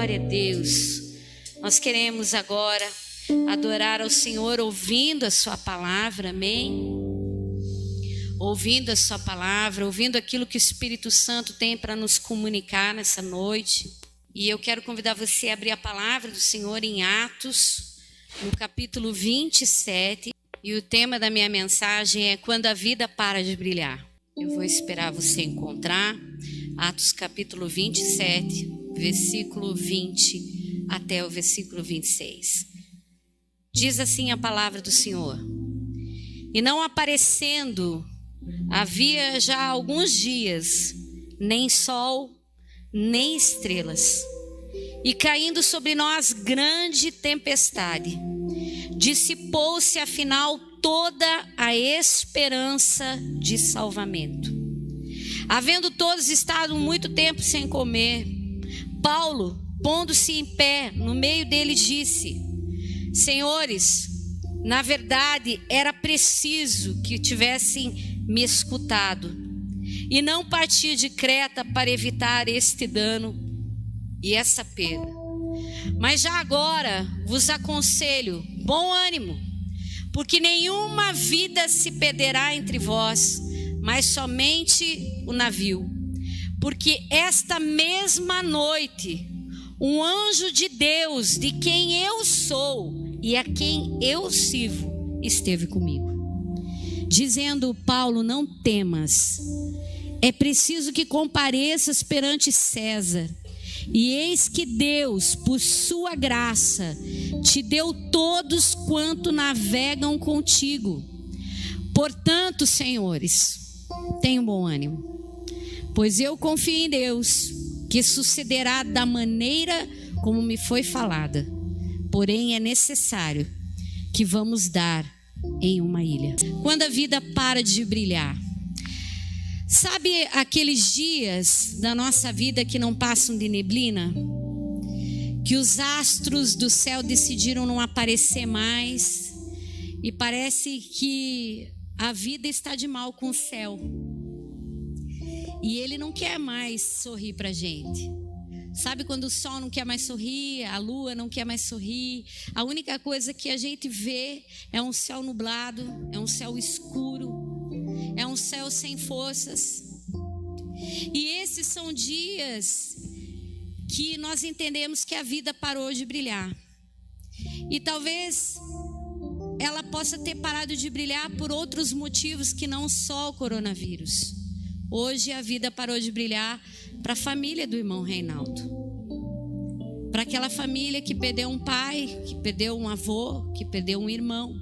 Glória a Deus. Nós queremos agora adorar ao Senhor ouvindo a sua palavra, amém? Ouvindo a sua palavra, ouvindo aquilo que o Espírito Santo tem para nos comunicar nessa noite. E eu quero convidar você a abrir a palavra do Senhor em Atos, no capítulo 27. E o tema da minha mensagem é quando a vida para de brilhar. Eu vou esperar você encontrar Atos capítulo 27, versículo 20 até o versículo 26. Diz assim a palavra do Senhor: E não aparecendo havia já alguns dias, nem sol, nem estrelas, e caindo sobre nós grande tempestade, dissipou-se afinal toda a esperança de salvamento. Havendo todos estado muito tempo sem comer, Paulo, pondo-se em pé no meio deles, disse: Senhores, na verdade era preciso que tivessem me escutado e não partir de Creta para evitar este dano e essa perda. Mas já agora vos aconselho, bom ânimo, porque nenhuma vida se perderá entre vós, mas somente o navio. Porque esta mesma noite, um anjo de Deus, de quem eu sou e a quem eu sirvo, esteve comigo. Dizendo Paulo: não temas, é preciso que compareças perante César. E eis que Deus, por sua graça, te deu todos quanto navegam contigo. Portanto, senhores, tenham bom ânimo, pois eu confio em Deus, que sucederá da maneira como me foi falada. Porém, é necessário que vamos dar em uma ilha. Quando a vida para de brilhar. Sabe aqueles dias da nossa vida que não passam de neblina? Que os astros do céu decidiram não aparecer mais e parece que a vida está de mal com o céu. E ele não quer mais sorrir pra gente. Sabe quando o sol não quer mais sorrir, a lua não quer mais sorrir? A única coisa que a gente vê é um céu nublado, é um céu escuro, é um céu sem forças. E esses são dias que nós entendemos que a vida parou de brilhar. E talvez ela possa ter parado de brilhar por outros motivos que não só o coronavírus. Hoje a vida parou de brilhar para a família do irmão Reinaldo. Para aquela família que perdeu um pai, que perdeu um avô, que perdeu um irmão.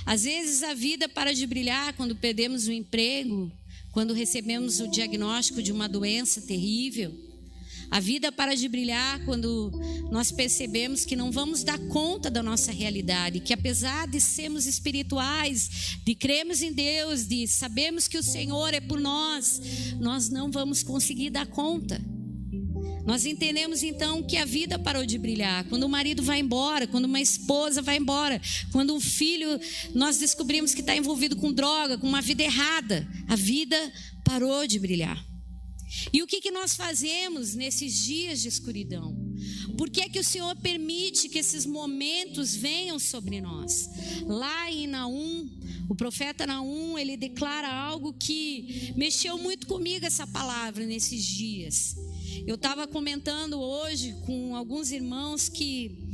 Às vezes a vida para de brilhar quando perdemos o emprego, quando recebemos o diagnóstico de uma doença terrível. A vida para de brilhar quando nós percebemos que não vamos dar conta da nossa realidade, que apesar de sermos espirituais, de crermos em Deus, de sabermos que o Senhor é por nós, nós não vamos conseguir dar conta. Nós entendemos então que a vida parou de brilhar quando o marido vai embora, quando uma esposa vai embora, quando um filho nós descobrimos que está envolvido com droga, com uma vida errada. A vida parou de brilhar. E o que nós fazemos nesses dias de escuridão? Por que é que o Senhor permite que esses momentos venham sobre nós? Lá em Naum, o profeta Naum, ele declara algo que mexeu muito comigo, essa palavra, nesses dias. Eu estava comentando hoje com alguns irmãos que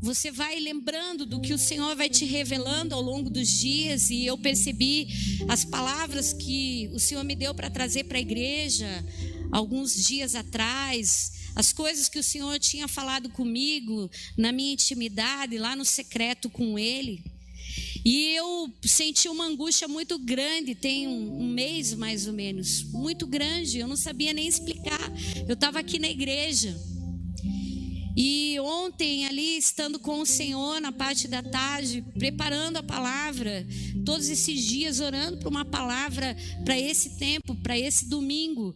você vai lembrando do que o Senhor vai te revelando ao longo dos dias, e eu percebi as palavras que o Senhor me deu para trazer para a igreja alguns dias atrás, as coisas que o Senhor tinha falado comigo na minha intimidade, lá no secreto com Ele. E eu senti uma angústia muito grande, tem um mês mais ou menos, muito grande, eu não sabia nem explicar. Eu estava aqui na igreja. E ontem ali, estando com o Senhor na parte da tarde, preparando a palavra, todos esses dias orando por uma palavra para esse tempo, para esse domingo,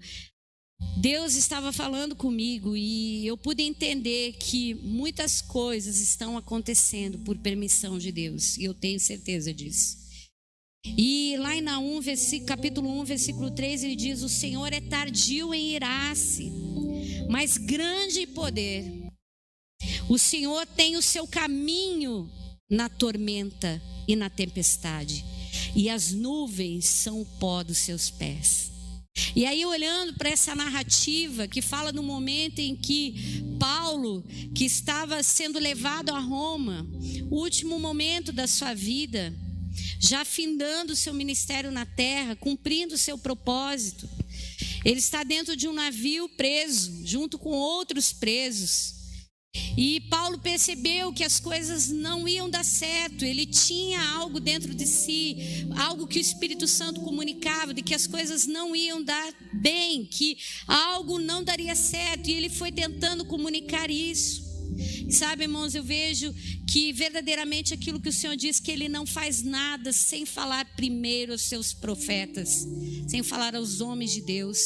Deus estava falando comigo e eu pude entender que muitas coisas estão acontecendo por permissão de Deus, e eu tenho certeza disso. E lá em Naum, capítulo 1, versículo 3, ele diz: o Senhor é tardio em irar-se, mas grande poder. O Senhor tem o seu caminho na tormenta e na tempestade, e as nuvens são o pó dos seus pés. E aí, olhando para essa narrativa que fala no momento em que Paulo, que estava sendo levado a Roma, o último momento da sua vida, já findando o seu ministério na terra, cumprindo o seu propósito, ele está dentro de um navio preso, junto com outros presos. E Paulo percebeu que as coisas não iam dar certo. Ele tinha algo dentro de si, algo que o Espírito Santo comunicava, de que as coisas não iam dar bem, que algo não daria certo, e ele foi tentando comunicar isso. Sabe, irmãos, eu vejo que verdadeiramente aquilo que o Senhor diz, que Ele não faz nada sem falar primeiro aos seus profetas, sem falar aos homens de Deus.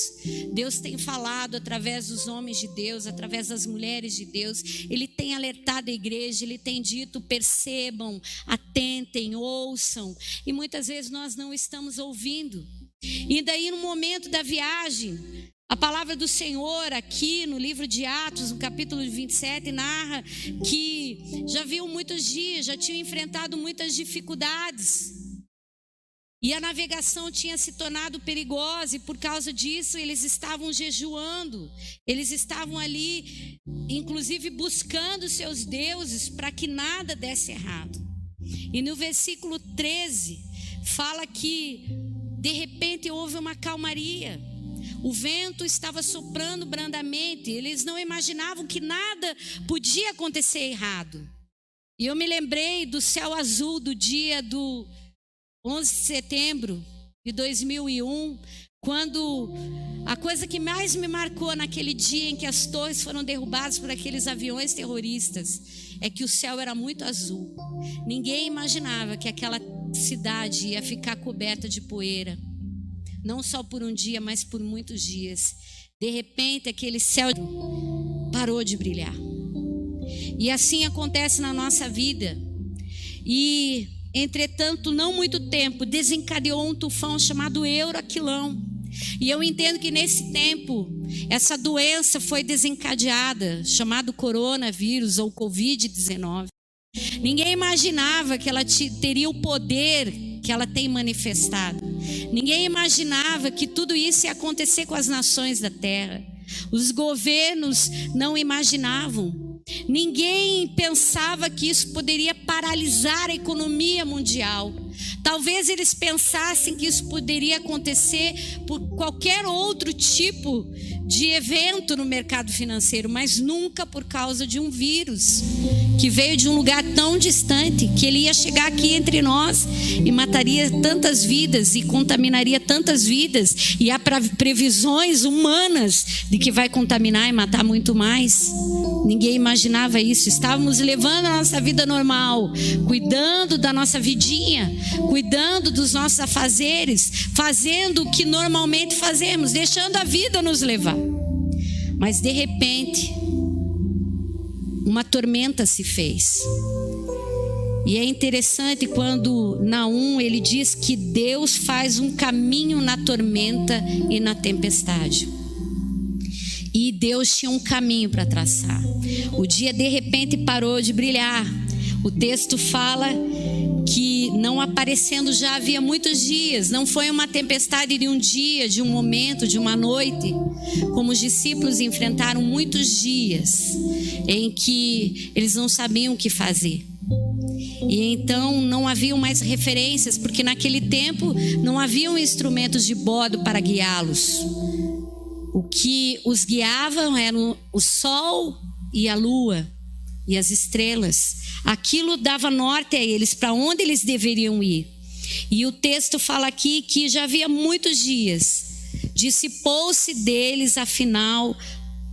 Deus tem falado através dos homens de Deus, através das mulheres de Deus. Ele tem alertado a igreja, Ele tem dito: percebam, atentem, ouçam. E muitas vezes nós não estamos ouvindo. E daí, no momento da viagem, a palavra do Senhor aqui no livro de Atos, no capítulo 27, narra que já viu muitos dias, já tinham enfrentado muitas dificuldades. E a navegação tinha se tornado perigosa, e por causa disso eles estavam jejuando. Eles estavam ali, inclusive buscando seus deuses para que nada desse errado. E no versículo 13 fala que de repente houve uma calmaria. O vento estava soprando brandamente. Eles não imaginavam que nada podia acontecer errado. E eu me lembrei do céu azul do dia do 11 de setembro de 2001, quando a coisa que mais me marcou naquele dia em que as torres foram derrubadas por aqueles aviões terroristas, é que o céu era muito azul. Ninguém imaginava que aquela cidade ia ficar coberta de poeira. Não só por um dia, mas por muitos dias. De repente, aquele céu parou de brilhar. E assim acontece na nossa vida. E, entretanto, não muito tempo, desencadeou um tufão chamado Euraquilão. E eu entendo que nesse tempo, essa doença foi desencadeada, chamado coronavírus ou Covid-19. Ninguém imaginava que ela teria o poder que ela tem manifestado. Ninguém imaginava que tudo isso ia acontecer com as nações da terra. Os governos não imaginavam. Ninguém pensava que isso poderia paralisar a economia mundial. Talvez eles pensassem que isso poderia acontecer por qualquer outro tipo de evento no mercado financeiro, mas nunca por causa de um vírus que veio de um lugar tão distante, que ele ia chegar aqui entre nós e mataria tantas vidas e contaminaria tantas vidas, e há previsões humanas de que vai contaminar e matar muito mais. Ninguém imaginava isso. Estávamos levando a nossa vida normal, cuidando da nossa vidinha, cuidando dos nossos afazeres, fazendo o que normalmente fazemos, deixando a vida nos levar. Mas de repente, uma tormenta se fez. E é interessante quando Naum, ele diz que Deus faz um caminho na tormenta e na tempestade. E Deus tinha um caminho para traçar. O dia de repente parou de brilhar. O texto fala que não aparecendo já havia muitos dias. Não foi uma tempestade de um dia, de um momento, de uma noite. Como os discípulos enfrentaram muitos dias em que eles não sabiam o que fazer. E então não haviam mais referências, porque naquele tempo não haviam instrumentos de bordo para guiá-los. O que os guiavam eram o sol e a lua e as estrelas. Aquilo dava norte a eles, para onde eles deveriam ir. E o texto fala aqui que já havia muitos dias. Dissipou-se deles, afinal,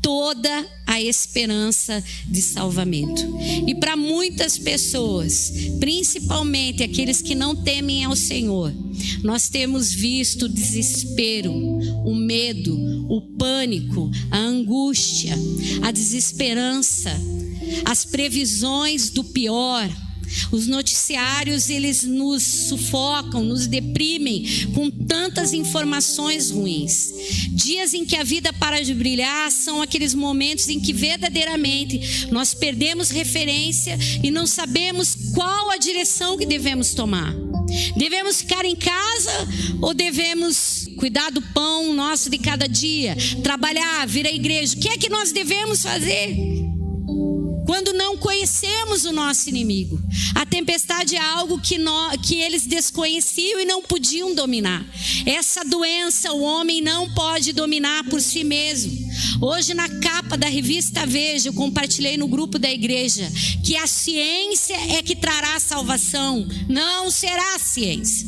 toda a esperança de salvamento. E para muitas pessoas, principalmente aqueles que não temem ao Senhor, nós temos visto o desespero, o medo, o pânico, a angústia, a desesperança, as previsões do pior, Os noticiários, eles nos sufocam, nos deprimem com tantas informações ruins. Dias em que a vida para de brilhar são aqueles momentos em que verdadeiramente nós perdemos referência e não sabemos qual a direção que devemos tomar. Devemos ficar em casa ou devemos cuidar do pão nosso de cada dia, trabalhar, vir à igreja? O que é que nós devemos fazer quando não conhecemos o nosso inimigo? A tempestade é algo que eles desconheciam e não podiam dominar. Essa doença o homem não pode dominar por si mesmo. Hoje, na capa da revista Veja, eu compartilhei no grupo da igreja que a ciência é que trará salvação. Não será a ciência.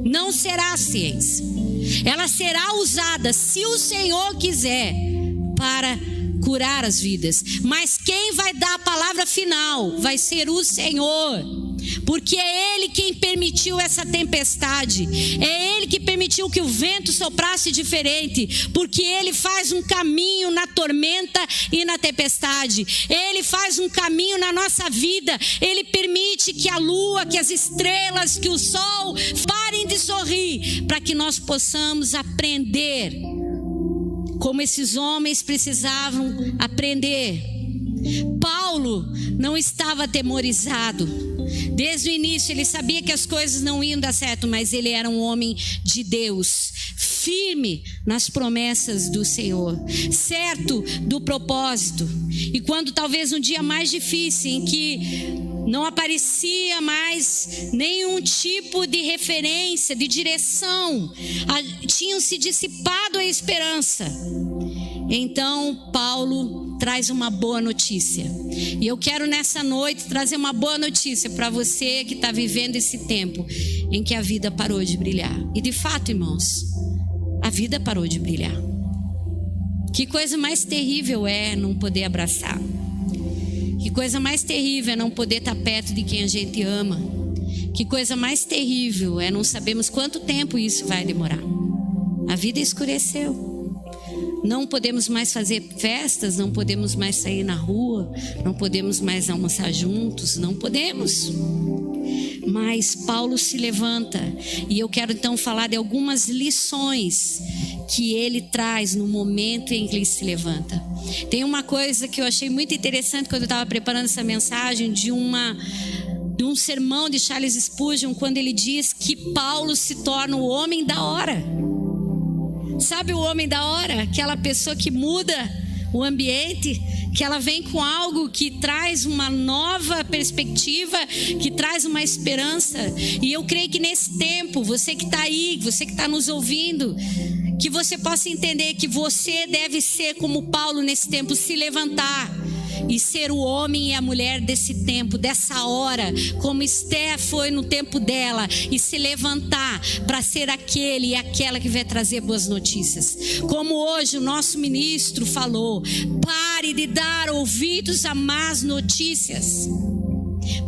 Não será a ciência. Ela será usada, se o Senhor quiser, para curar as vidas. Mas quem vai dar a palavra final vai ser o Senhor. Porque é Ele quem permitiu essa tempestade. É Ele que permitiu que o vento soprasse diferente. Porque Ele faz um caminho na tormenta e na tempestade. Ele faz um caminho na nossa vida. Ele permite que a lua, que as estrelas, que o sol parem de sorrir, para que nós possamos aprender como esses homens precisavam aprender. Paulo não estava atemorizado. Desde o início ele sabia que as coisas não iam dar certo, mas ele era um homem de Deus, firme nas promessas do Senhor, certo do propósito. E quando talvez um dia mais difícil, em que não aparecia mais nenhum tipo de referência, de direção, tinham se dissipado a esperança, então Paulo traz uma boa notícia. E eu quero nessa noite trazer uma boa notícia para você que está vivendo esse tempo em que a vida parou de brilhar. E de fato, irmãos, a vida parou de brilhar. Que coisa mais terrível é não poder abraçar. Que coisa mais terrível é não poder estar perto de quem a gente ama. Que coisa mais terrível é não sabermos quanto tempo isso vai demorar. A vida escureceu. Não podemos mais fazer festas, não podemos mais sair na rua, não podemos mais almoçar juntos, não podemos. Mas Paulo se levanta, e eu quero então falar de algumas lições que ele traz no momento em que ele se levanta. Tem uma coisa que eu achei muito interessante quando eu estava preparando essa mensagem, de um sermão de Charles Spurgeon, quando ele diz que Paulo se torna o homem da hora. Sabe o homem da hora? Aquela pessoa que muda o ambiente, que ela vem com algo que traz uma nova perspectiva, que traz uma esperança. E eu creio que nesse tempo, você que está aí, você que está nos ouvindo, que você possa entender que você deve ser como Paulo nesse tempo, se levantar e ser o homem e a mulher desse tempo, dessa hora, como Esther foi no tempo dela, e se levantar para ser aquele e aquela que vai trazer boas notícias. Como hoje o nosso ministro falou, pare de dar ouvidos a más notícias.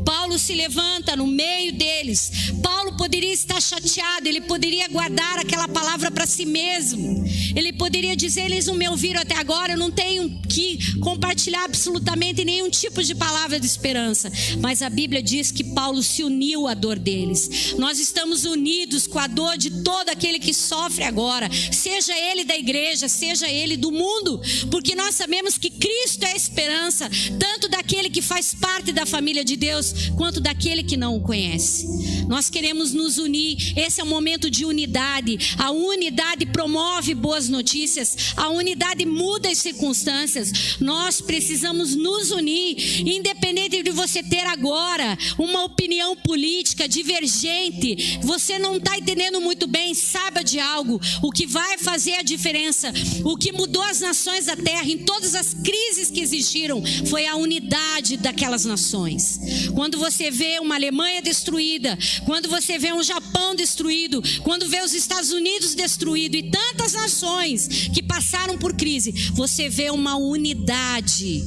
Paulo se levanta no meio deles. Paulo poderia estar chateado, ele poderia guardar aquela palavra para si mesmo. Ele poderia dizer, eles não me ouviram até agora, eu não tenho que compartilhar absolutamente nenhum tipo de palavra de esperança. Mas a Bíblia diz que Paulo se uniu à dor deles. Nós estamos unidos com a dor de todo aquele que sofre agora, seja ele da igreja, seja ele do mundo, porque nós sabemos que Cristo é a esperança, tanto daquele que faz parte da família de Deus, quanto daquele que não o conhece. Nós queremos nos unir. Esse é um momento de unidade. A unidade promove boas notícias. A unidade muda as circunstâncias. Nós precisamos nos unir, independente de você ter agora uma opinião política divergente. Você não está entendendo muito bem, saiba de algo. O que vai fazer a diferença, o que mudou as nações da terra em todas as crises que existiram, foi a unidade daquelas nações. Quando você vê uma Alemanha destruída, quando você vê um Japão destruído, quando vê os Estados Unidos destruído e tantas nações que passaram por crise, você vê uma unidade.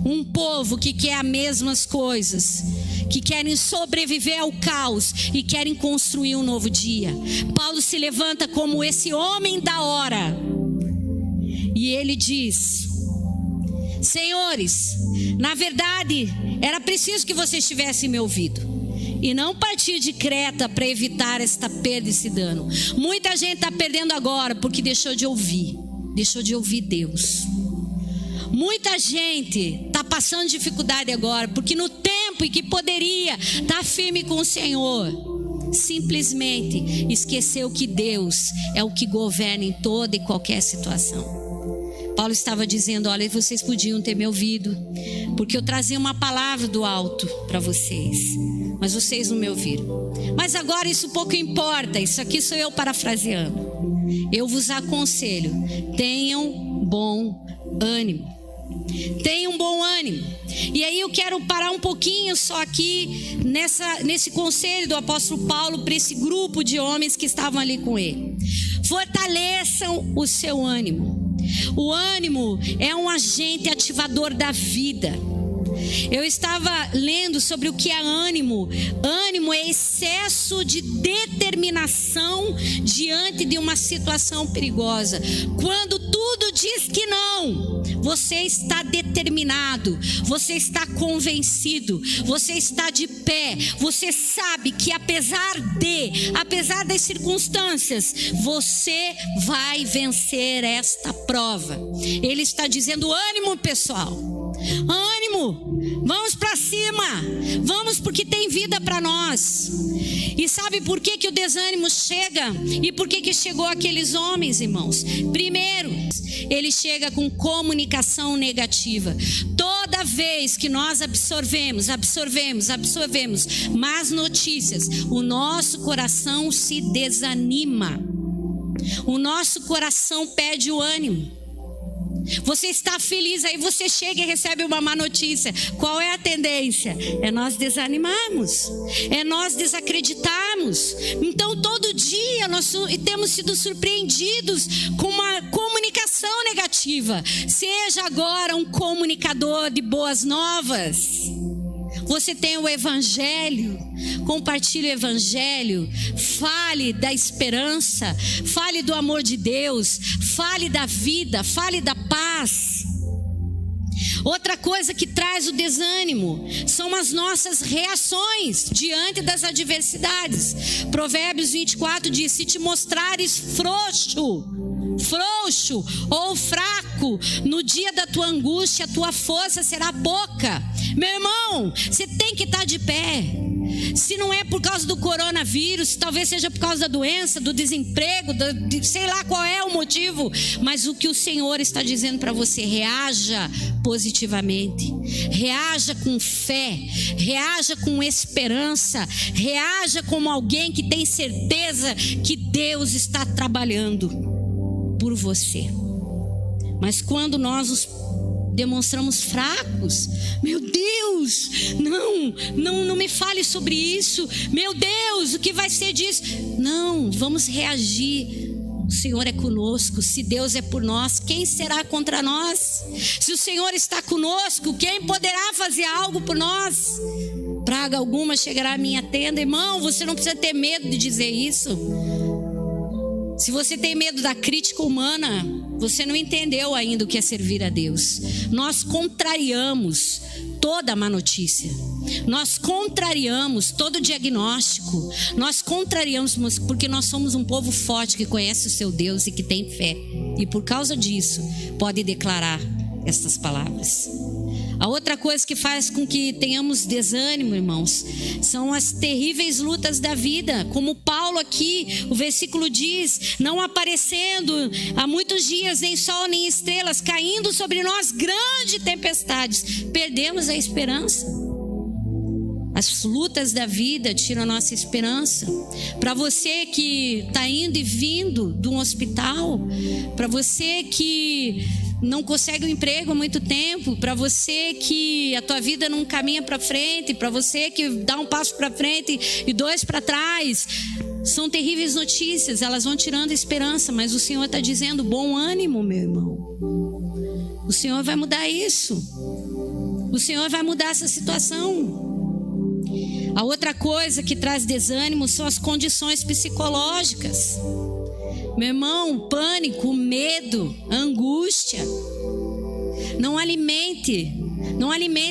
Um povo que quer as mesmas coisas, que querem sobreviver ao caos e querem construir um novo dia. Paulo se levanta como esse homem da hora e ele diz: Senhores, na verdade, era preciso que vocês tivessem me ouvido e não partir de Creta para evitar esta perda e esse dano. Muita gente está perdendo agora porque deixou de ouvir Deus. Muita gente está passando dificuldade agora porque no tempo em que poderia estar firme com o Senhor, simplesmente esqueceu que Deus é o que governa em toda e qualquer situação. Paulo estava dizendo: olha, vocês podiam ter me ouvido, porque eu trazia uma palavra do alto para vocês, mas vocês não me ouviram. Mas agora isso pouco importa, isso aqui sou eu parafraseando. Eu vos aconselho, tenham bom ânimo. Tenham bom ânimo. E aí eu quero parar um pouquinho só aqui nesse conselho do apóstolo Paulo para esse grupo de homens que estavam ali com ele. Fortaleçam o seu ânimo. O ânimo é um agente ativador da vida. Eu estava lendo sobre o que é ânimo. Ânimo é excesso de determinação diante de uma situação perigosa. Quando tudo diz que não, você está determinado, você está convencido, você está de pé, você sabe que apesar das circunstâncias, você vai vencer esta prova. Ele está dizendo: ânimo, pessoal, ânimo, vamos para cima, vamos, porque tem vida para nós. E sabe por que o desânimo chega? E por que chegou aqueles homens, irmãos? Primeiro, ele chega com comunicação negativa. Toda vez que nós absorvemos más notícias, o nosso coração se desanima, o nosso coração perde o ânimo. Você está feliz, aí você chega e recebe uma má notícia. Qual é a tendência? É nós desanimarmos, é nós desacreditarmos. Então todo dia nós temos sido surpreendidos com uma comunicação negativa. Seja agora um comunicador de boas novas. Você tem o evangelho, compartilhe o evangelho, fale da esperança, fale do amor de Deus, fale da vida, fale da paz. Outra coisa que traz o desânimo são as nossas reações diante das adversidades. Provérbios 24 diz: se te mostrares frouxo ou fraco no dia da tua angústia, a tua força será pouca. Meu irmão, você tem que estar de pé. Se não é por causa do coronavírus, talvez seja por causa da doença, do desemprego, sei lá qual é o motivo, mas o que o Senhor está dizendo para você: reaja positivamente, reaja com fé, reaja com esperança, reaja como alguém que tem certeza que Deus está trabalhando por você. Mas quando nós nos demonstramos fracos, meu Deus, não me fale sobre isso, meu Deus, o que vai ser disso? Não, vamos reagir. O Senhor é conosco. Se Deus é por nós, quem será contra nós? Se o Senhor está conosco, quem poderá fazer algo por nós? Praga alguma chegará à minha tenda. Irmão, você não precisa ter medo de dizer isso. Se você tem medo da crítica humana, você não entendeu ainda o que é servir a Deus. Nós contrariamos toda má notícia, nós contrariamos todo diagnóstico, nós contrariamos porque nós somos um povo forte que conhece o seu Deus e que tem fé, e por causa disso pode declarar estas palavras. A outra coisa que faz com que tenhamos desânimo, irmãos, são as terríveis lutas da vida. Como Paulo aqui, o versículo diz: não aparecendo há muitos dias nem sol nem estrelas, caindo sobre nós grandes tempestades, perdemos a esperança. As lutas da vida tiram a nossa esperança. Para você que está indo e vindo de um hospital, para você que não consegue um emprego há muito tempo, para você que a tua vida não caminha para frente, para você que dá um passo para frente e dois para trás, são terríveis notícias, elas vão tirando a esperança, mas o Senhor está dizendo: bom ânimo, meu irmão. O Senhor vai mudar isso. O Senhor vai mudar essa situação. A outra coisa que traz desânimo são as condições psicológicas. Meu irmão, pânico, medo, angústia. Não alimente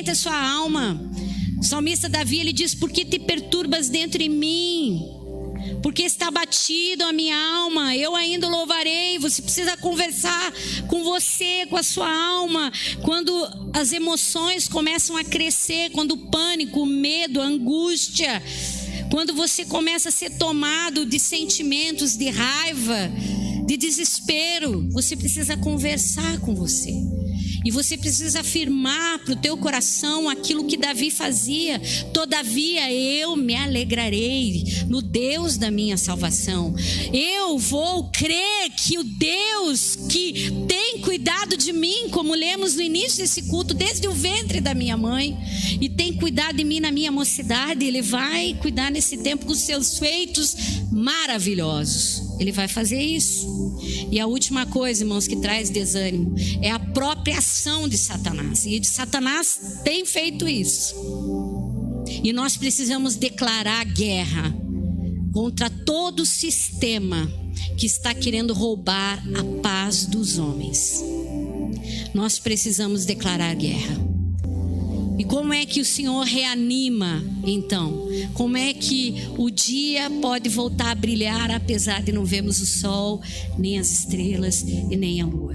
a sua alma. O salmista Davi, ele diz: por que te perturbas dentro de mim? Porque está abatido a minha alma, eu ainda louvarei. Você precisa conversar com você, com a sua alma. Quando as emoções começam a crescer, quando o pânico, o medo, a angústia, quando você começa a ser tomado de sentimentos de raiva, de desespero, você precisa conversar com você. E você precisa afirmar para o teu coração aquilo que Davi fazia: todavia eu me alegrarei no Deus da minha salvação. Eu vou crer que o Deus que tem cuidado de mim, como lemos no início desse culto, desde o ventre da minha mãe, e tem cuidado de mim na minha mocidade, Ele vai cuidar nesse tempo com os seus feitos maravilhosos. Ele vai fazer isso. E a última coisa, irmãos, que traz desânimo é a própria ação de Satanás. E Satanás tem feito isso. E nós precisamos declarar guerra contra todo sistema que está querendo roubar a paz dos homens. Nós precisamos declarar guerra. E como é que o Senhor reanima, então? Como é que o dia pode voltar a brilhar, apesar de não vermos o sol, nem as estrelas e nem a lua?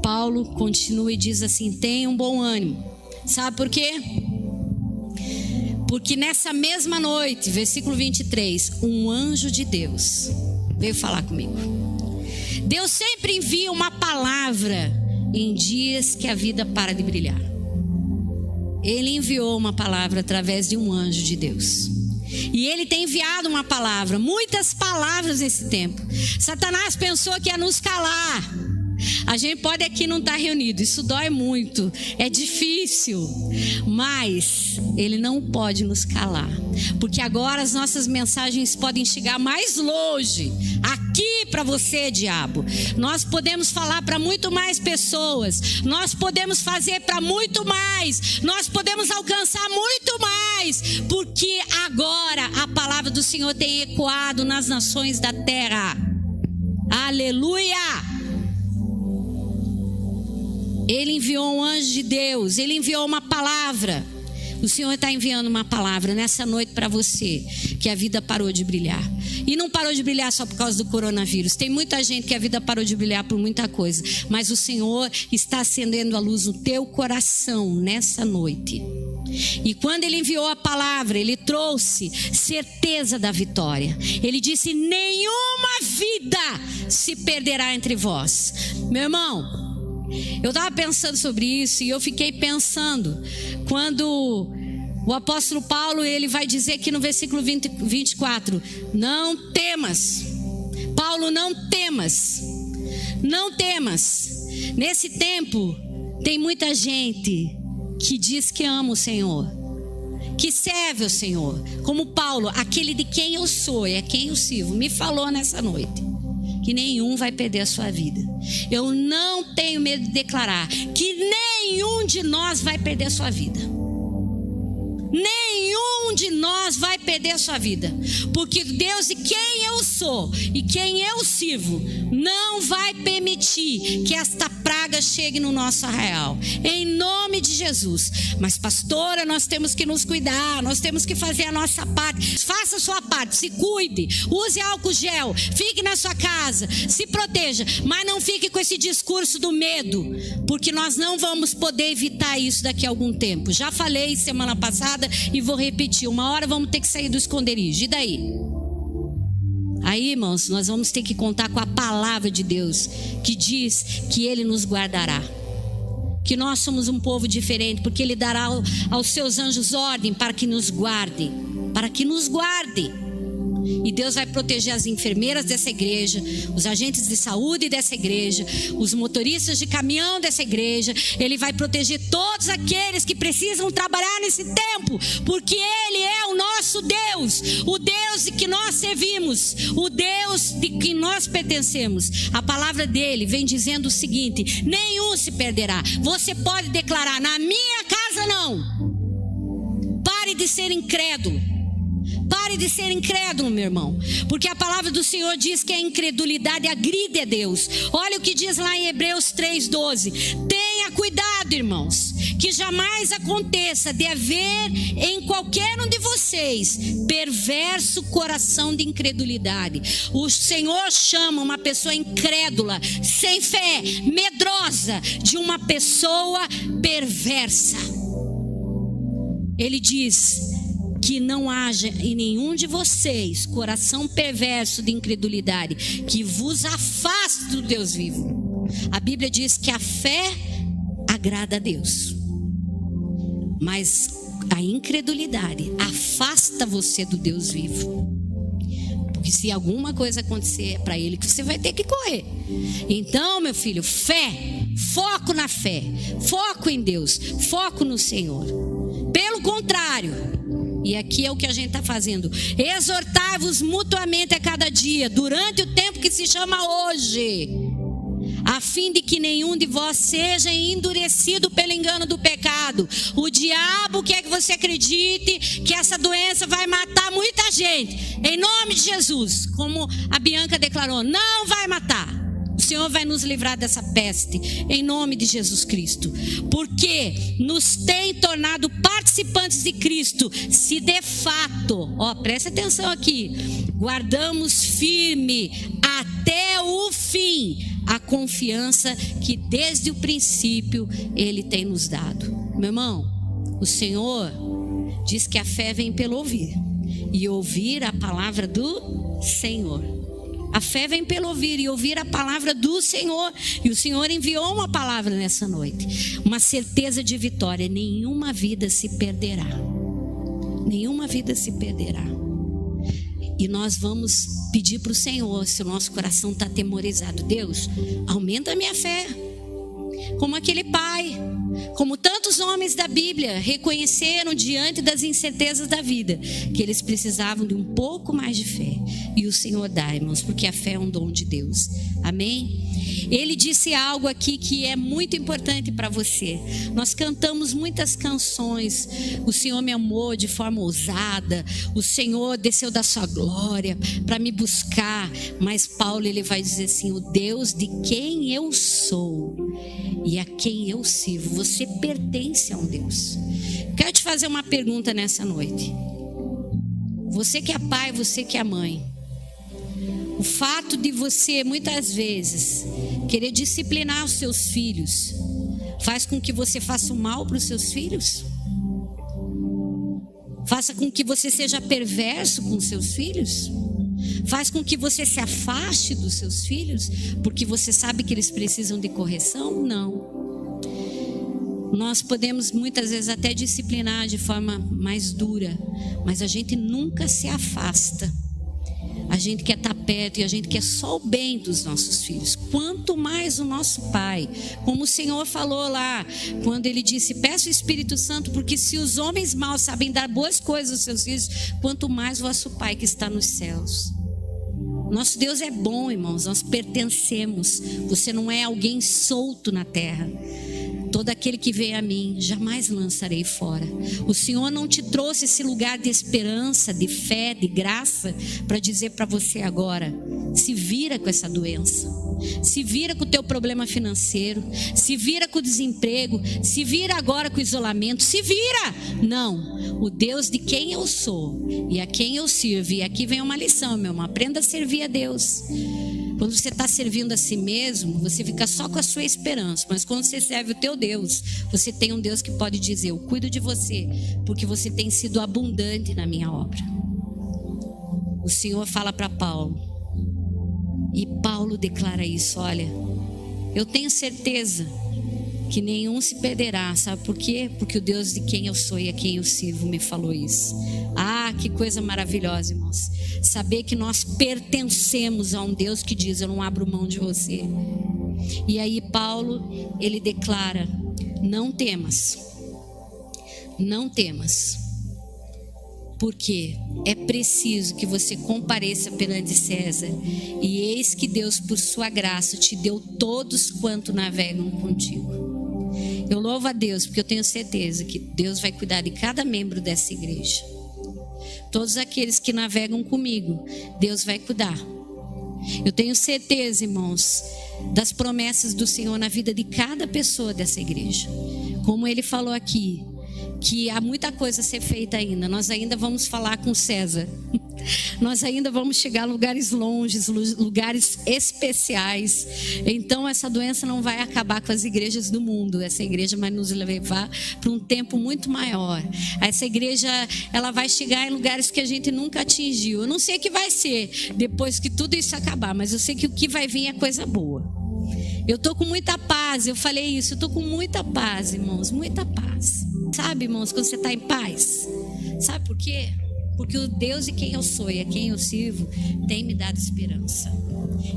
Paulo continua e diz assim: tenha um bom ânimo. Sabe por quê? Porque nessa mesma noite, versículo 23, um anjo de Deus veio falar comigo. Deus sempre envia uma palavra em dias que a vida para de brilhar. Ele enviou uma palavra através de um anjo de Deus. E ele tem enviado uma palavra, muitas palavras nesse tempo. Satanás pensou que ia nos calar. A gente pode aqui não estar reunido, isso dói muito, é difícil, mas ele não pode nos calar, porque agora as nossas mensagens podem chegar mais longe. Aqui para você, diabo, nós podemos falar para muito mais pessoas, nós podemos fazer para muito mais, nós podemos alcançar muito mais, porque agora a palavra do Senhor tem ecoado nas nações da terra. Aleluia! Ele enviou um anjo de Deus, ele enviou uma palavra. O Senhor está enviando uma palavra nessa noite para você, que a vida parou de brilhar. E não parou de brilhar só por causa do coronavírus. Tem muita gente que a vida parou de brilhar por muita coisa, mas o Senhor está acendendo a luz no teu coração nessa noite. E quando ele enviou a palavra, ele trouxe certeza da vitória. Ele disse: nenhuma vida se perderá entre vós. Meu irmão, eu estava pensando sobre isso, e eu fiquei pensando quando o apóstolo Paulo, ele vai dizer aqui no versículo 24: não temas. Paulo, não temas. Não temas. Nesse tempo tem muita gente que diz que ama o Senhor, que serve o Senhor, como Paulo, aquele de quem eu sou e a quem eu sirvo, me falou nessa noite que nenhum vai perder a sua vida. Eu não tenho medo de declarar que nenhum de nós vai perder a sua vida. Nenhum de nós vai perder a sua vida, porque Deus de quem eu sou e quem eu sirvo não vai permitir que esta praga chegue no nosso arraial, em nome de Jesus. Mas pastora, nós temos que nos cuidar, nós temos que fazer a nossa parte. Faça a sua parte, se cuide, use álcool gel, fique na sua casa, se proteja, mas não fique com esse discurso do medo, porque nós não vamos poder evitar isso daqui a algum tempo. Já falei semana passada e vou repetir: uma hora vamos ter que sair do esconderijo. E daí? Aí, irmãos, nós vamos ter que contar com a palavra de Deus, que diz que Ele nos guardará, que nós somos um povo diferente, porque Ele dará aos seus anjos ordem para que nos guardem, E Deus vai proteger as enfermeiras dessa igreja, os agentes de saúde dessa igreja, os motoristas de caminhão dessa igreja. Ele vai proteger todos aqueles que precisam trabalhar nesse tempo, porque Ele é o nosso Deus, o Deus de que nós servimos, o Deus de que nós pertencemos. A palavra dele vem dizendo o seguinte: nenhum se perderá. Você pode declarar: na minha casa não. Pare de ser incrédulo. Pare de ser incrédulo, meu irmão, porque a palavra do Senhor diz que a incredulidade agride a Deus. Olha o que diz lá em Hebreus 3:12: tenha Tenha cuidado, irmãos, que jamais aconteça de haver em qualquer um de vocês perverso coração de incredulidade. O Senhor chama uma pessoa incrédula, sem fé, medrosa, de uma pessoa perversa. Ele diz que não haja em nenhum de vocês coração perverso de incredulidade, que vos afaste do Deus vivo. A Bíblia diz que a fé agrada a Deus, mas a incredulidade afasta você do Deus vivo. Porque se alguma coisa acontecer para ele, que você vai ter que correr. Então, meu filho, fé, foco na fé, foco em Deus, foco no Senhor. Pelo contrário, e aqui é o que a gente está fazendo: exortai-vos mutuamente a cada dia, durante o tempo que se chama hoje, a fim de que nenhum de vós seja endurecido pelo engano do pecado. O diabo quer que você acredite que essa doença vai matar muita gente. Em nome de Jesus, como a Bianca declarou, não vai matar. O Senhor vai nos livrar dessa peste, em nome de Jesus Cristo. Porque nos tem tornado participantes de Cristo, se de fato, preste atenção aqui, guardamos firme até o fim a confiança que desde o princípio Ele tem nos dado. Meu irmão, o Senhor diz que a fé vem pelo ouvir, e ouvir a palavra do Senhor. A fé vem pelo ouvir, e ouvir a palavra do Senhor. E o Senhor enviou uma palavra nessa noite, uma certeza de vitória. Nenhuma vida se perderá. Nenhuma vida se perderá. E nós vamos pedir para o Senhor, se o nosso coração está atemorizado: Deus, aumenta a minha fé. Como aquele pai, como tantos homens da Bíblia reconheceram diante das incertezas da vida, que eles precisavam de um pouco mais de fé. E o Senhor dá, irmãos, porque a fé é um dom de Deus. Amém? Ele disse algo aqui que é muito importante para você. Nós cantamos muitas canções: o Senhor me amou de forma ousada, o Senhor desceu da sua glória para me buscar. Mas Paulo, ele vai dizer assim: o Deus de quem eu sou e a quem eu sirvo. Você pertence a um Deus. Quero te fazer uma pergunta nessa noite. Você que é pai, você que é mãe, o fato de você muitas vezes querer disciplinar os seus filhos faz com que você faça o mal para os seus filhos? Faça com que você seja perverso com os seus filhos? Faz com que você se afaste dos seus filhos porque você sabe que eles precisam de correção? Não. Nós podemos muitas vezes até disciplinar de forma mais dura, mas a gente nunca se afasta. A gente quer estar perto e a gente quer só o bem dos nossos filhos. Quanto mais o nosso Pai, como o Senhor falou lá, quando Ele disse: peça o Espírito Santo, porque se os homens maus sabem dar boas coisas aos seus filhos, quanto mais o vosso Pai que está nos céus. Nosso Deus é bom, irmãos, nós pertencemos. Você não é alguém solto na terra. Todo aquele que vem a mim, jamais lançarei fora. O Senhor não te trouxe esse lugar de esperança, de fé, de graça, para dizer para você agora: se vira com essa doença, se vira com o teu problema financeiro, se vira com o desemprego, se vira agora com o isolamento, se vira. Não, o Deus de quem eu sou e a quem eu sirvo. E aqui vem uma lição, meu irmão: aprenda a servir a Deus. Quando você está servindo a si mesmo, você fica só com a sua esperança. Mas quando você serve o teu Deus, você tem um Deus que pode dizer: eu cuido de você, porque você tem sido abundante na minha obra. O Senhor fala para Paulo, e Paulo declara isso: olha, eu tenho certeza que nenhum se perderá. Sabe por quê? Porque o Deus de quem eu sou e a quem eu sirvo me falou isso. Ah, que coisa maravilhosa, irmãos. Saber que nós pertencemos a um Deus que diz: eu não abro mão de você. E aí Paulo, ele declara: não temas. Não temas. Porque é preciso que você compareça perante César. E eis que Deus, por sua graça, te deu todos quanto navegam contigo. Eu louvo a Deus, porque eu tenho certeza que Deus vai cuidar de cada membro dessa igreja. Todos aqueles que navegam comigo, Deus vai cuidar. Eu tenho certeza, irmãos, das promessas do Senhor na vida de cada pessoa dessa igreja. Como ele falou aqui, que há muita coisa a ser feita ainda. Nós ainda vamos falar com César. Nós ainda vamos chegar a lugares longes, lugares especiais. Então essa doença não vai acabar com as igrejas do mundo. Essa igreja vai nos levar para um tempo muito maior. Essa igreja, ela vai chegar em lugares que a gente nunca atingiu. Eu não sei o que vai ser depois que tudo isso acabar, mas eu sei que o que vai vir é coisa boa. Eu estou com muita paz, eu falei isso, eu estou com muita paz, irmãos, muita paz. Sabe, irmãos, quando você está em paz? Sabe por quê? Porque o Deus de quem eu sou e a quem eu sirvo tem me dado esperança.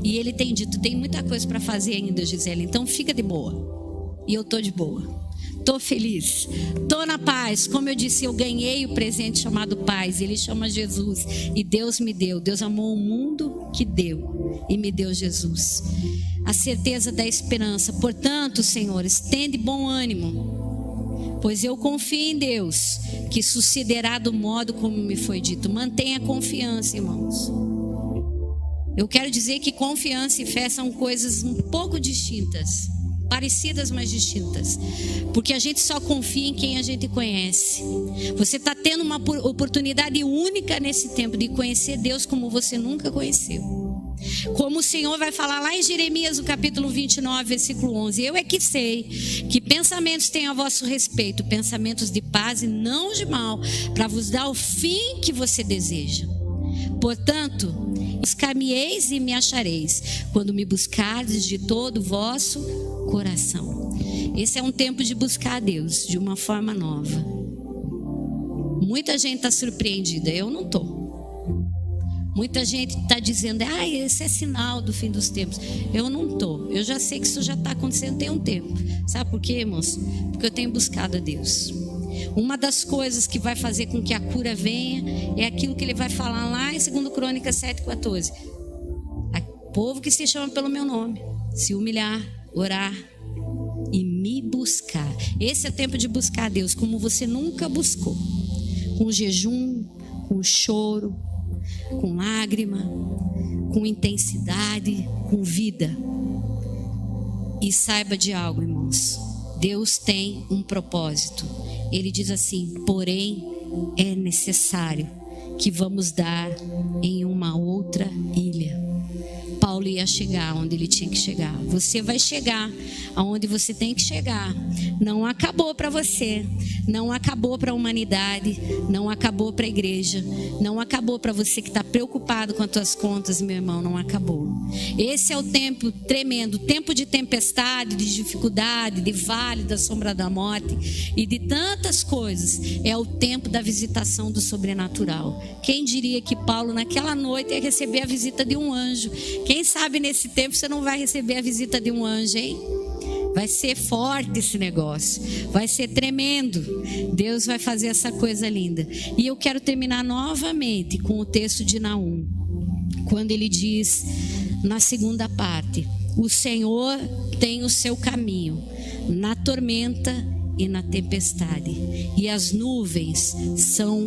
E Ele tem dito, tem muita coisa para fazer ainda, Gisele, então fica de boa. E eu estou de boa. Estou feliz, estou na paz. Como eu disse, eu ganhei o presente chamado paz. Ele chama Jesus e Deus me deu. Deus amou o mundo que deu e me deu Jesus. A certeza da esperança. Portanto, senhores, tende bom ânimo, pois eu confio em Deus, que sucederá do modo como me foi dito. Mantenha confiança, irmãos. Eu quero dizer que confiança e fé são coisas um pouco distintas. Parecidas, mas distintas. Porque a gente só confia em quem a gente conhece. Você está tendo uma oportunidade única nesse tempo de conhecer Deus como você nunca conheceu. Como o Senhor vai falar lá em Jeremias, no capítulo 29, versículo 11. Eu é que sei que pensamentos têm a vosso respeito, pensamentos de paz e não de mal, para vos dar o fim que você deseja. Portanto, buscar-me-eis e me achareis, quando me buscardes de todo o vosso coração. Esse é um tempo de buscar a Deus de uma forma nova. Muita gente está surpreendida, eu não estou. Muita gente está dizendo, esse é sinal do fim dos tempos. Eu não estou, eu já sei que isso já está acontecendo tem um tempo. Sabe por quê, irmãos? Porque eu tenho buscado a Deus. Uma das coisas que vai fazer com que a cura venha é aquilo que ele vai falar lá em 2 Crônicas 7,14. O povo que se chama pelo meu nome, se humilhar, orar e me buscar. Esse é tempo de buscar a Deus como você nunca buscou. Com jejum, com choro, com lágrima, com intensidade, com vida. E saiba de algo, irmãos. Deus tem um propósito. Ele diz assim, porém é necessário que vamos dar em uma outra ilha. Paulo ia chegar onde ele tinha que chegar. Você vai chegar aonde você tem que chegar. Não acabou para você. Não acabou para a humanidade. Não acabou para a igreja. Não acabou para você que está preocupado com as tuas contas, meu irmão. Não acabou. Esse é o tempo tremendo. Tempo de tempestade, de dificuldade, de vale da sombra da morte e de tantas coisas. É o tempo da visitação do sobrenatural. Quem diria que Paulo naquela noite ia receber a visita de um anjo? Quem sabe nesse tempo você não vai receber a visita de um anjo, hein? Vai ser forte esse negócio. Vai ser tremendo. Deus vai fazer essa coisa linda. E eu quero terminar novamente com o texto de Naum. Quando ele diz, na segunda parte, o Senhor tem o seu caminho na tormenta e na tempestade. E as nuvens são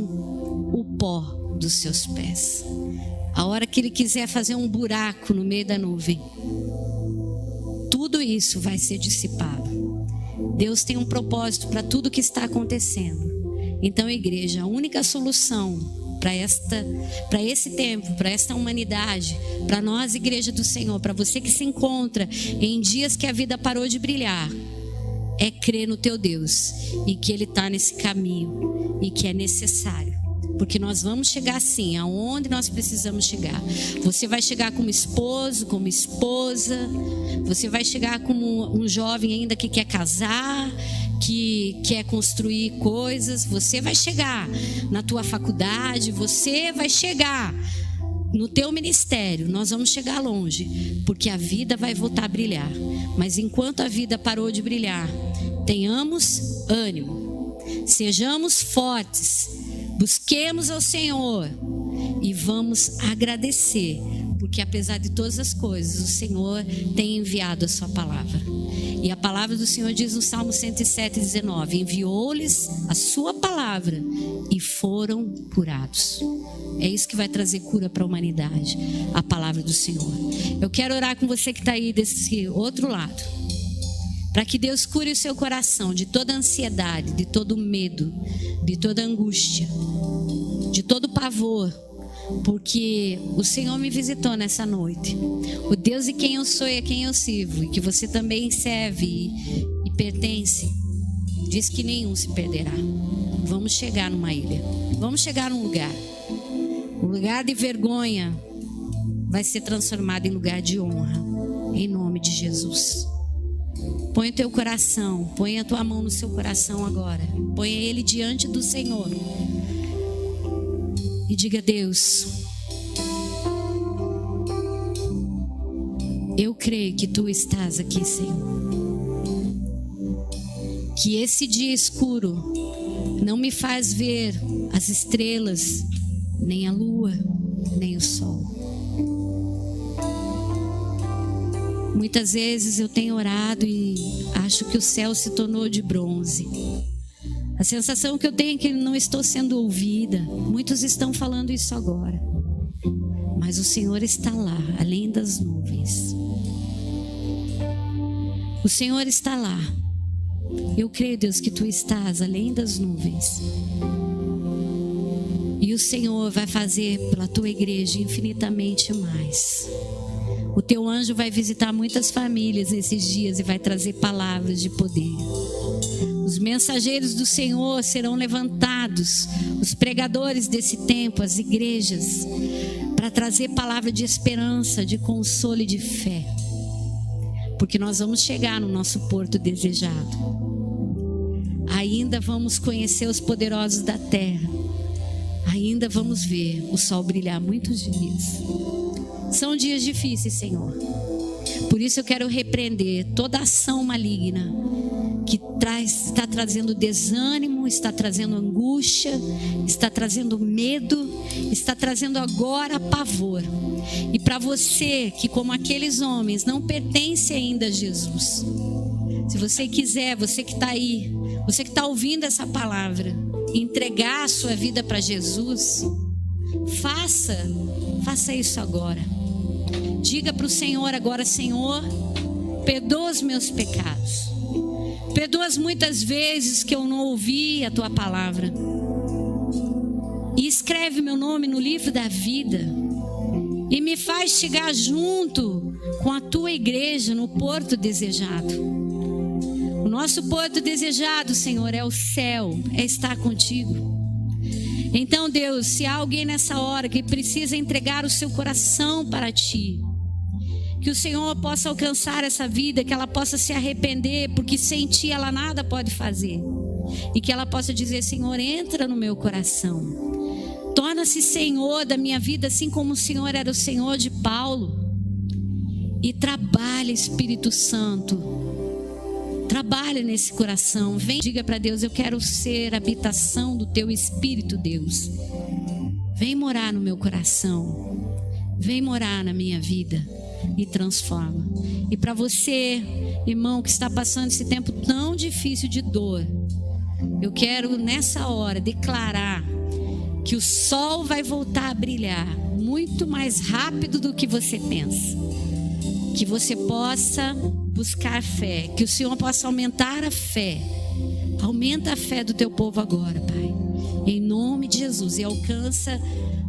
o pó dos seus pés. A hora que ele quiser fazer um buraco no meio da nuvem, tudo isso vai ser dissipado. Deus tem um propósito para tudo que está acontecendo. Então, igreja, a única solução para esse tempo, para esta humanidade, para nós, igreja do Senhor, para você que se encontra em dias que a vida parou de brilhar, é crer no teu Deus e que Ele está nesse caminho e que é necessário. Porque nós vamos chegar sim, aonde nós precisamos chegar. Você vai chegar como esposo, como esposa. Você vai chegar como um jovem ainda que quer casar, que quer construir coisas. Você vai chegar na tua faculdade. Você vai chegar no teu ministério. Nós vamos chegar longe, porque a vida vai voltar a brilhar. Mas enquanto a vida parou de brilhar, tenhamos ânimo. Sejamos fortes. Busquemos ao Senhor e vamos agradecer, porque apesar de todas as coisas, o Senhor tem enviado a sua palavra. E a palavra do Senhor diz no Salmo 107:19: enviou-lhes a sua palavra e foram curados. É isso que vai trazer cura para a humanidade, a palavra do Senhor. Eu quero orar com você que está aí desse outro lado, para que Deus cure o seu coração de toda ansiedade, de todo medo, de toda angústia, de todo pavor, porque o Senhor me visitou nessa noite. O Deus de quem eu sou e a quem eu sirvo, e que você também serve e pertence, diz que nenhum se perderá. Vamos chegar numa ilha, vamos chegar num lugar. O lugar de vergonha vai ser transformado em lugar de honra, em nome de Jesus. Põe o teu coração, põe a tua mão no seu coração agora, põe ele diante do Senhor e diga: Deus, eu creio que tu estás aqui, Senhor. Que esse dia escuro não me faz ver as estrelas, nem a lua, nem o sol. Muitas vezes eu tenho orado e acho que o céu se tornou de bronze. A sensação que eu tenho é que não estou sendo ouvida. Muitos estão falando isso agora. Mas o Senhor está lá, além das nuvens. O Senhor está lá. Eu creio, Deus, que tu estás além das nuvens. E o Senhor vai fazer pela tua igreja infinitamente mais. O teu anjo vai visitar muitas famílias nesses dias e vai trazer palavras de poder. Os mensageiros do Senhor serão levantados, os pregadores desse tempo, as igrejas, para trazer palavra de esperança, de consolo e de fé. Porque nós vamos chegar no nosso porto desejado. Ainda vamos conhecer os poderosos da terra. Ainda vamos ver o sol brilhar muitos dias. São dias difíceis, Senhor. Por isso eu quero repreender toda ação maligna que está trazendo desânimo, está trazendo angústia, está trazendo medo, está trazendo agora pavor. E para você que, como aqueles homens, não pertence ainda a Jesus, se você quiser, você que está aí, você que está ouvindo essa palavra, entregar a sua vida para Jesus, faça isso agora. Diga para o Senhor agora: Senhor, perdoa os meus pecados. Perdoa as muitas vezes que eu não ouvi a tua palavra. E escreve meu nome no livro da vida. E me faz chegar junto com a tua igreja no porto desejado. O nosso porto desejado, Senhor, é o céu, é estar contigo. Então, Deus, se há alguém nessa hora que precisa entregar o seu coração para ti, que o Senhor possa alcançar essa vida, que ela possa se arrepender, porque sem ti ela nada pode fazer. E que ela possa dizer: Senhor, entra no meu coração. Torna-se Senhor da minha vida, assim como o Senhor era o Senhor de Paulo. E trabalha, Espírito Santo. Trabalha nesse coração. Vem, diga para Deus: eu quero ser habitação do teu Espírito, Deus. Vem morar no meu coração. Vem morar na minha vida. E transforma. E para você, irmão, que está passando esse tempo tão difícil de dor, eu quero nessa hora declarar que o sol vai voltar a brilhar muito mais rápido do que você pensa. Que você possa buscar fé, que o Senhor possa aumentar a fé. Aumenta a fé do teu povo agora, Pai, em nome de Jesus. E alcança,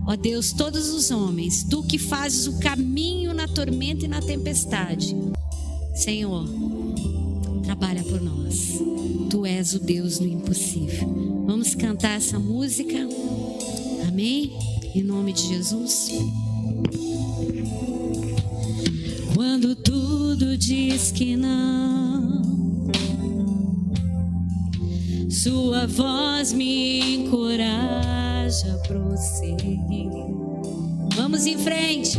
ó Deus, todos os homens. Tu que fazes o caminho na tormenta e na tempestade, Senhor, trabalha por nós. Tu és o Deus no impossível. Vamos cantar essa música. Amém? Em nome de Jesus. Quando tudo diz que não, sua voz me encoraja a prosseguir. Vamos em frente.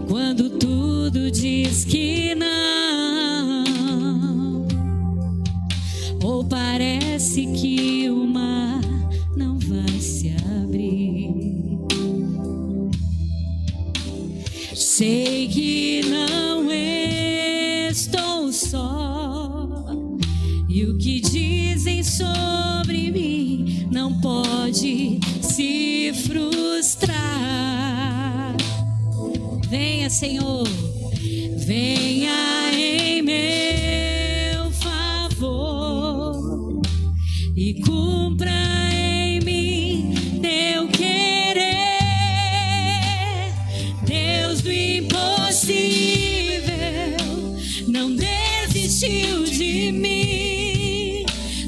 Quando tudo diz que não, ou parece que o mar não vai se abrir, sei que não é E o que dizem sobre mim não pode se frustrar. Venha, Senhor, venha em meu favor e cumpra em mim teu querer. Deus do impossível não desistiu de mim.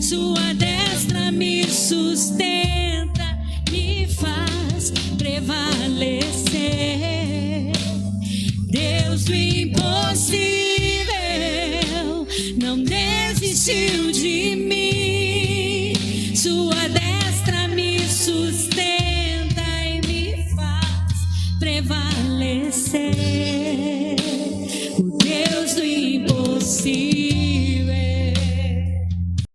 Sua destra me sustenta, me faz prevalecer. Deus do impossível não desistiu de mim. Sua destra me sustenta e me faz prevalecer. O Deus do impossível.